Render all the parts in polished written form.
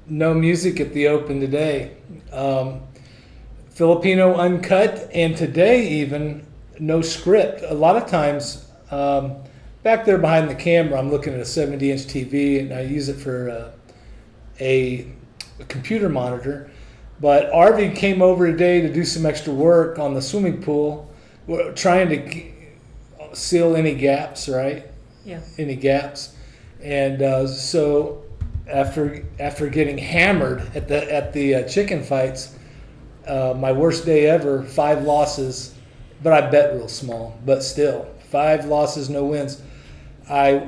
No music at the Open today. Filipino Uncut, and today even no script. A lot of times, back there behind the camera, I'm looking at a 70-inch TV, and I use it for a computer monitor. But Arvie came over today to do some extra work on the swimming pool. We're trying to seal any gaps, right? Yeah. Any gaps, and so after getting hammered at the chicken fights, my worst day ever, 5 losses, but I bet real small, but still 5 losses, no wins. I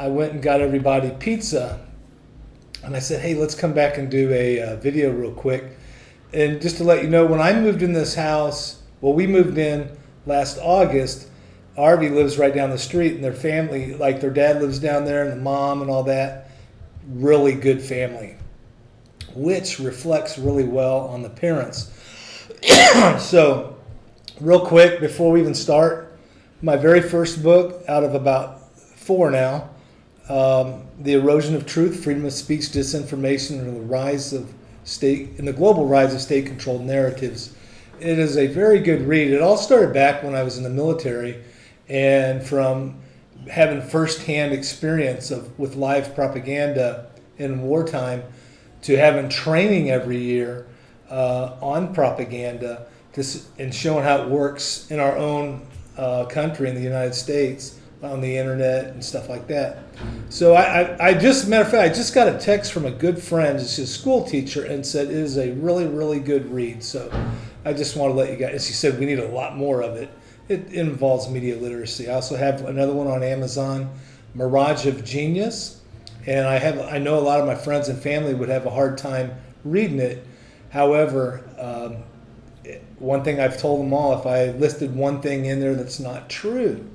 went and got everybody pizza, and I said, hey, let's come back and do a video real quick. And just to let you know, when I moved in this house, well, we moved in last August. Arvie lives right down the street, and their family, like their dad lives down there, and the mom and all that, really good family, which reflects really well on the parents. So, real quick, before we even start, my very first book out of about 4 now, The Erosion of Truth, Freedom of Speech, Disinformation, and the global rise of state-controlled narratives. It is a very good read. It all started back when I was in the military, and from having firsthand experience with live propaganda in wartime to having training every year on propaganda and showing how it works in our own country, in the United States, on the internet and stuff like that. So I just, matter of fact, I just got a text from a good friend, it's a school teacher, and said it is a really, really good read. So I just want to let you guys, and she said we need a lot more of it. It involves media literacy. I also have another one on Amazon, Mirage of Genius, and I know a lot of my friends and family would have a hard time reading it. However, one thing I've told them all, if I listed one thing in there that's not true,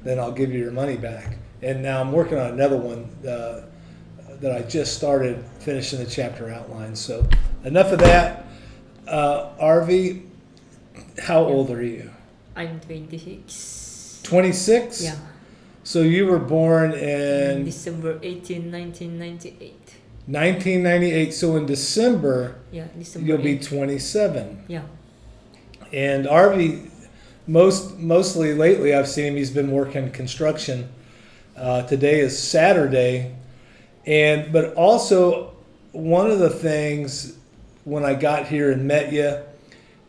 then I'll give you your money back. And now I'm working on another one that I just started finishing the chapter outline. So enough of that. Arvie, how old are you? I'm 26. 26? Yeah. So you were born in December 18, 1998. 1998. So in December, December you'll be 8. 27. Yeah. And Arvie, mostly lately I've seen him, he's been working construction. Today is Saturday. But also one of the things when I got here and met you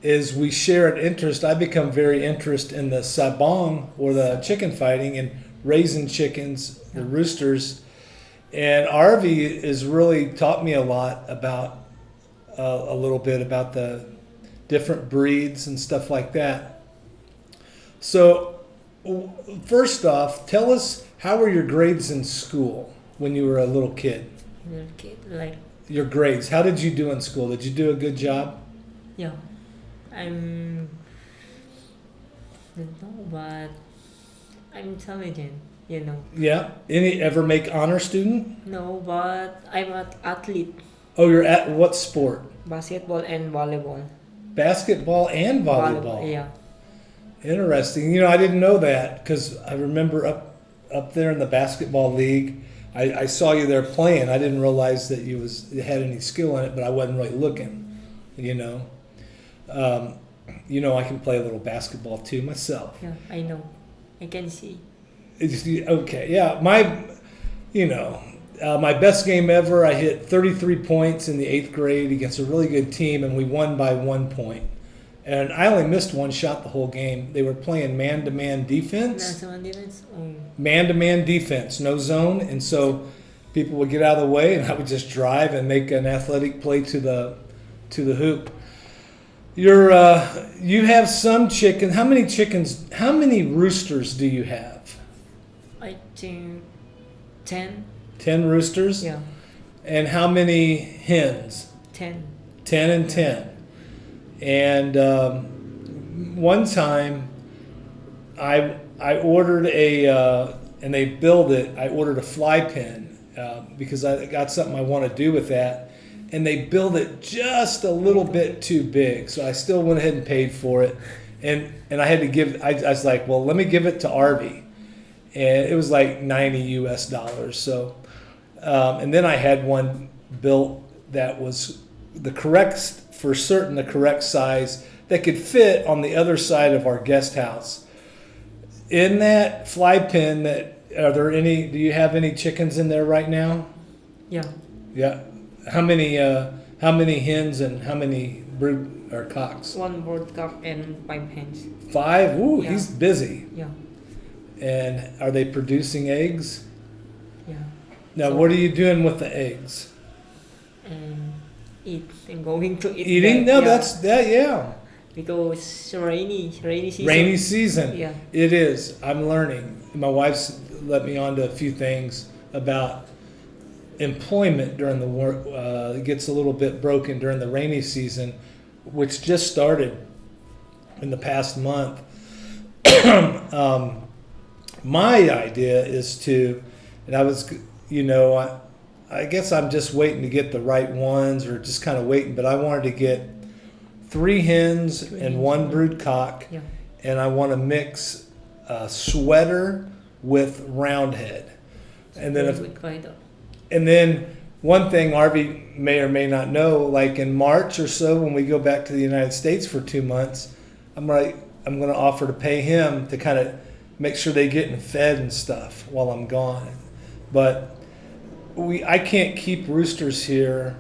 is we share an interest. I become very interested in the Sabong, or the chicken fighting, and raising chickens, the roosters. And Arvie has really taught me a lot about, a little bit about the different breeds and stuff like that. So first off, tell us, how were your grades in school when you were a little kid? Little kid, like. Your grades, how did you do in school? Did you do a good job? Yeah. Don't know, but I'm intelligent, Yeah. Ever make honor student? No, but I'm an athlete. Oh, you're at what sport? Basketball and volleyball. Basketball and volleyball. Yeah. Interesting. I didn't know that, because I remember up there in the basketball league, I saw you there playing. I didn't realize that you had any skill in it, but I wasn't really looking. I can play a little basketball too myself. Yeah, I know. I can see. Okay, yeah. My best game ever, I hit 33 points in the 8th grade against a really good team, and we won by 1 point. And I only missed one shot the whole game. They were playing man-to-man defense. Man-to-man defense, no zone. And so people would get out of the way, and I would just drive and make an athletic play to the hoop. You have some chicken. How many roosters do you have? I think 10. 10 roosters? Yeah. And how many hens? 10. 10 and 10. And one time I ordered and they build it, I ordered a fly pen because I got something I want to do with that. And they build it just a little bit too big. So I still went ahead and paid for it. And I had to I was like, well, let me give it to Arvie. And it was like $90 US. So, and then I had one built that was the correct size that could fit on the other side of our guest house. In that fly pen, do you have any chickens in there right now? Yeah. Yeah. How many hens and how many brood or cocks? 1 broodcock and 5 hens. 5? Ooh, Yeah. he's busy. Yeah. And are they producing eggs? Yeah. Now, So- what are you doing with the eggs? And eat and going to eat. Eating? that, No, yeah. that's that. Yeah. Because rainy season. Rainy season. Yeah. It is. I'm learning. My wife's let me on to a few things about employment during the work. It gets a little bit broken during the rainy season, which just started in the past month. My idea is to, and I guess I'm just waiting to get the right ones, or just kind of waiting, but I wanted to get 3 hens and 1 brood cock, Yeah. and I want to mix sweater with roundhead. And then and then one thing Arvie may or may not know, like in March or so, when we go back to the United States for 2 months, I'm going to offer to pay him to kind of make sure they getting fed and stuff while I'm gone. But I can't keep roosters here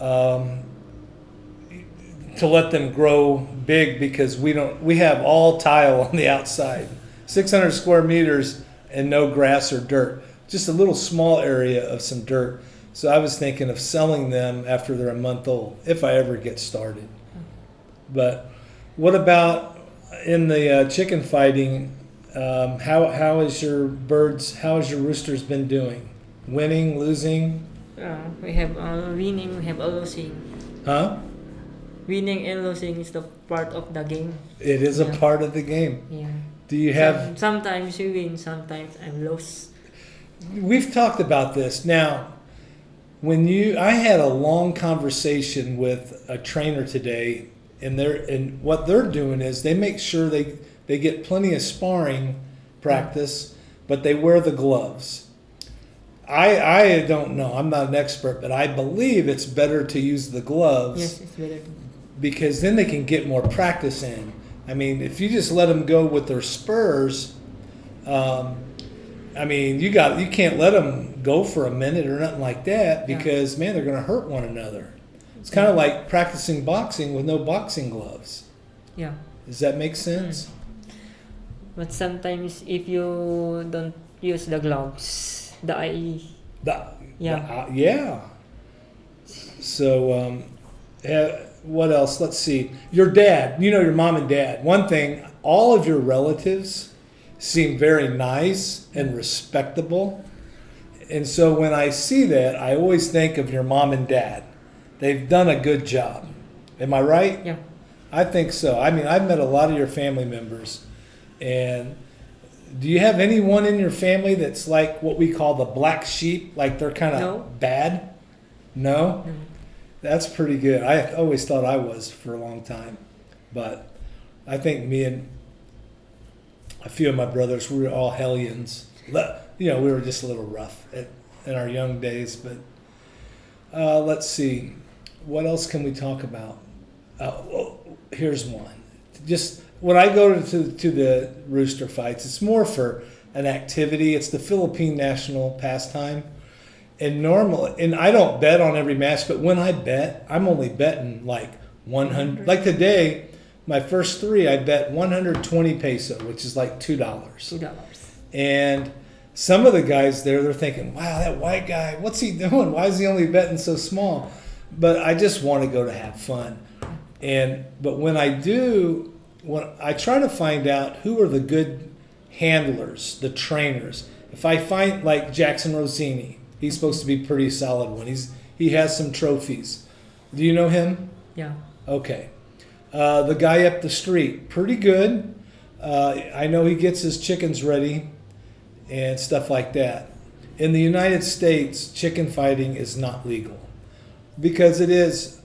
to let them grow big, because we have all tile on the outside, 600 square meters and no grass or dirt, just a little small area of some dirt. So I was thinking of selling them after they're a month old, if I ever get started. But what about in the chicken fighting? How has your roosters been doing? Winning, losing? We have winning, we have losing. Huh? Winning and losing is the part of the game. It is a Yeah. part of the game. Yeah. Do you have? Sometimes you win, sometimes I'm lost. We've talked about this. Now, I had a long conversation with a trainer today, and what they're doing is they make sure they get plenty of sparring practice, but they wear the gloves. I don't know. I'm not an expert, but I believe it's better to use the gloves. Yes, it's better. Because then they can get more practice in. I mean, if you just let them go with their spurs, you can't let them go for a minute or nothing like that, because man, they're going to hurt one another. It's kind of like practicing boxing with no boxing gloves. Yeah. Does that make sense? But sometimes if you don't use the gloves, the IE. Yeah. So, what else? Let's see. Your dad, your mom and dad. One thing, all of your relatives seem very nice and respectable. And so when I see that, I always think of your mom and dad. They've done a good job. Am I right? Yeah. I think so. I mean, I've met a lot of your family members. And do you have anyone in your family that's like what we call the black sheep? Like they're kind of bad? No? No. That's pretty good. I always thought I was for a long time. But I think me and a few of my brothers, we were all hellions. We were just a little rough in our young days. But let's see. What else can we talk about? Here's one. Just when I go to the rooster fights, it's more for an activity. It's the Philippine national pastime. And I don't bet on every match, but when I bet, I'm only betting like 100. Like today, my first 3, I bet 120 peso, which is like $2. $2. And some of the guys there, they're thinking, wow, that white guy, what's he doing? Why is he only betting so small? But I just want to go to have fun. But when I try to find out who are the good handlers, the trainers. If I find like Jackson Rossini, he's supposed to be a pretty solid one. He has some trophies. Do you know him? Yeah. Okay. The guy up the street, pretty good. I know he gets his chickens ready and stuff like that. In the United States, chicken fighting is not legal because it is.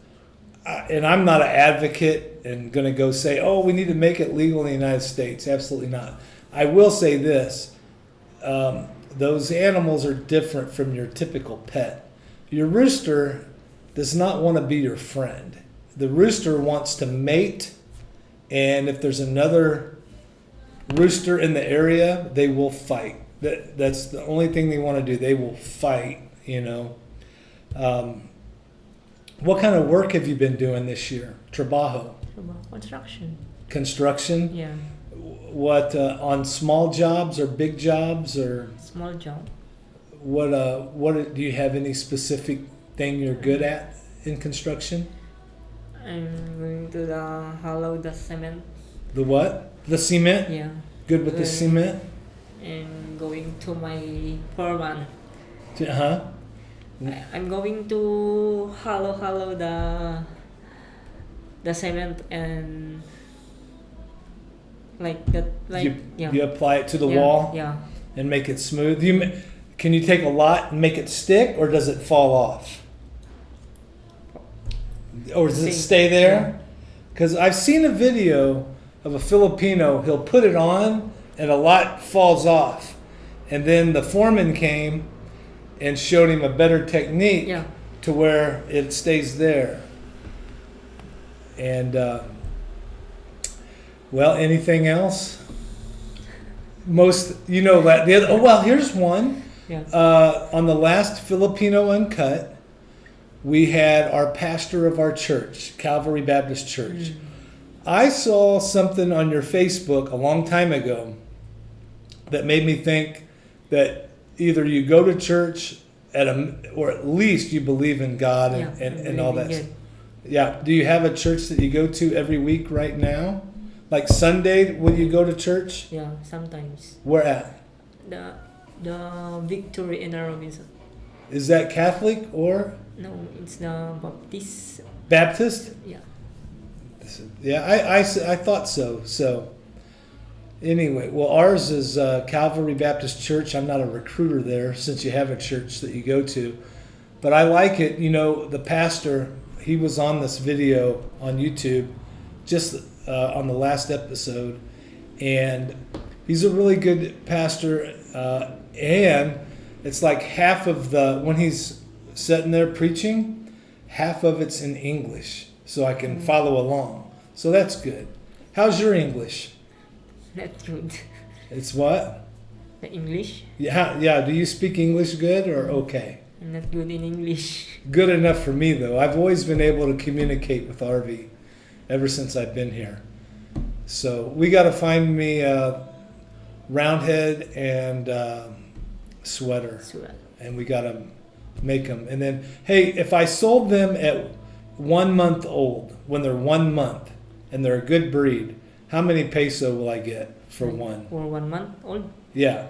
And I'm not an advocate and going to go say, oh, we need to make it legal in the United States. Absolutely not. I will say this. Those animals are different from your typical pet. Your rooster, does not want to be your friend. The rooster wants to mate, and if there's another rooster in the area, they will fight. That's the only thing they want to do. They will fight, you know. What kind of work have you been doing this year? Trabajo? Construction. Construction? Yeah. What, on small jobs or big jobs or? Small job. What do you have any specific thing you're good at in construction? I'm going to hollow the cement. The what? The cement? Yeah. Good with the cement? And going to my foreman. Uh-huh. I'm going to hollow the cement and like that. Like You apply it to the yeah, wall Yeah. and make it smooth. Can you take a lot and make it stick, or does it fall off? Or does it stay there? Because I've seen a video of a Filipino. He'll put it on and a lot falls off. And then the foreman came and showed him a better technique to where it stays there. And, well, anything else? Here's one. Yeah. On the last Filipino Uncut, we had our pastor of our church, Calvary Baptist Church. I saw something on your Facebook a long time ago that made me think that either you go to church or at least you believe in God and all that. Yeah. Do you have a church that you go to every week right now? Like Sunday, will you go to church? Yeah, sometimes. Where at? The Victory in Robinson. Is that Catholic or? No, it's the Baptist. Baptist? Yeah. Yeah, I thought so. So, anyway, well, ours is Calvary Baptist Church. I'm not a recruiter there since you have a church that you go to. But I like it. You know, the pastor, he was on this video on YouTube just on the last episode. And he's a really good pastor. And it's like half of when he's sitting there preaching, half of it's in English. So I can follow along. So that's good. How's your English? Not good. It's what? The English? Yeah. Do you speak English good or okay? I'm not good in English. Good enough for me, though. I've always been able to communicate with Arvie ever since I've been here. So we got to find me a round head and sweater. And we got to make them. And then, hey, if I sold them at 1 month old, when they're 1 month and they're a good breed, how many peso will I get for one? For 1 month old? Yeah.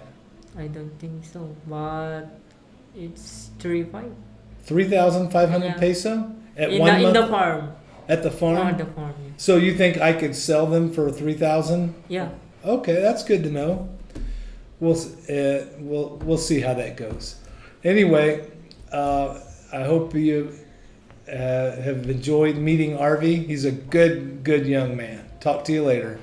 I don't think so, but it's 3,500. 3,500 peso at 1 month? In the farm. At the farm? At the farm. Yeah. So you think I could sell them for 3,000? Yeah. Okay, that's good to know. We'll see how that goes. Anyway, I hope you have enjoyed meeting Arvie. He's a good young man. Talk to you later.